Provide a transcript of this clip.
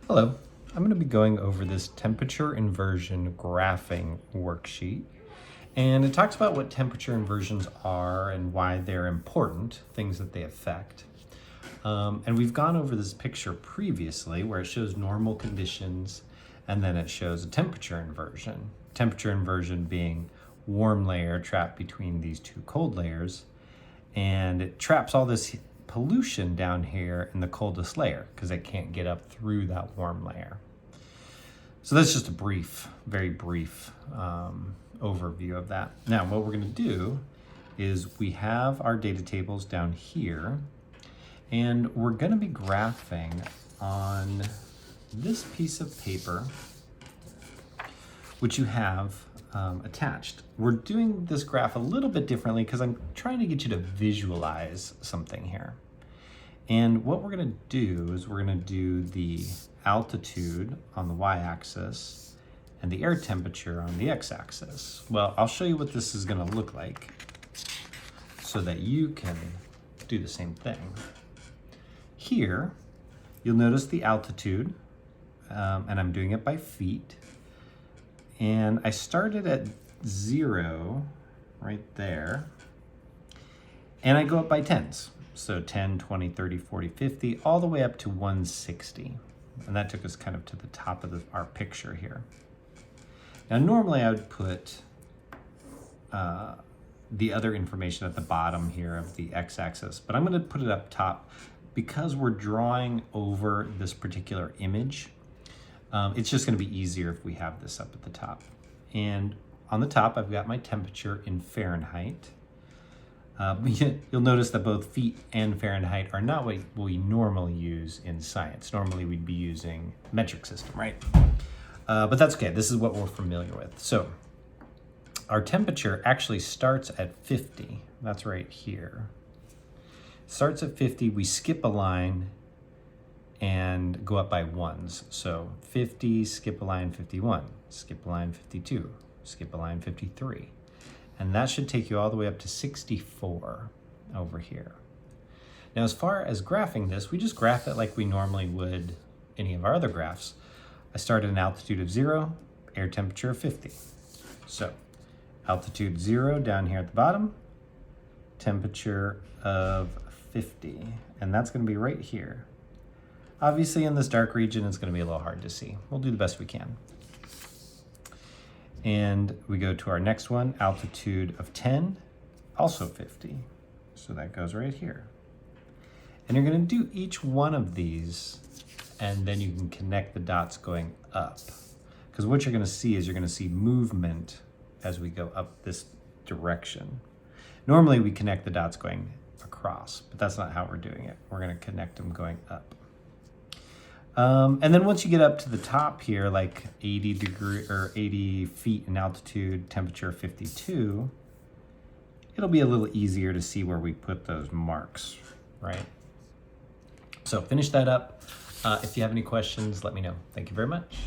Hello, I'm going to be going over this temperature inversion graphing worksheet. And it talks about what temperature inversions are and why they're important, things that they affect. And we've gone over this picture previously where it shows normal conditions and then it shows a temperature inversion. Temperature inversion being warm layer trapped between these two cold layers, and it traps all this pollution down here in the coldest layer because it can't get up through that warm layer. So that's just a brief, very brief overview of that. Now what we're going to do is we have our data tables down here, and we're going to be graphing on this piece of paper which you have attached. We're doing this graph a little bit differently because I'm trying to get you to visualize something here. And what we're going to do is we're going to do the altitude on the y-axis and the air temperature on the x-axis. Well, I'll show you what this is going to look like so that you can do the same thing. Here, you'll notice the altitude, and I'm doing it by feet. And I started at 0 right there, and I go up by tens. So 10, 20, 30, 40, 50, all the way up to 160. And that took us kind of to the top of our picture here. Now, normally I would put the other information at the bottom here of the x-axis, but I'm going to put it up top because we're drawing over this particular image. It's just going to be easier if we have this up at the top. And on the top, I've got my temperature in Fahrenheit. You'll notice that both feet and Fahrenheit are not what we normally use in science. Normally we'd be using metric system, right? But that's okay. This is what we're familiar with. So our temperature actually starts at 50. That's right here. Starts at 50. We skip a line and go up by ones. So 50, skip a line 51, skip a line 52, skip a line 53. And that should take you all the way up to 64 over here. Now, as far as graphing this, we just graph it like we normally would any of our other graphs. I start at an altitude of 0, air temperature of 50. So altitude 0 down here at the bottom, temperature of 50. And that's going to be right here. Obviously, in this dark region, it's going to be a little hard to see. We'll do the best we can. And we go to our next one, altitude of 10, also 50. So that goes right here. And you're going to do each one of these, and then you can connect the dots going up. Because what you're going to see is you're going to see movement as we go up this direction. Normally, we connect the dots going across, but that's not how we're doing it. We're going to connect them going up. And then once you get up to the top here, like 80 feet in altitude, temperature 52, it'll be a little easier to see where we put those marks, right? So finish that up. If you have any questions, let me know. Thank you very much.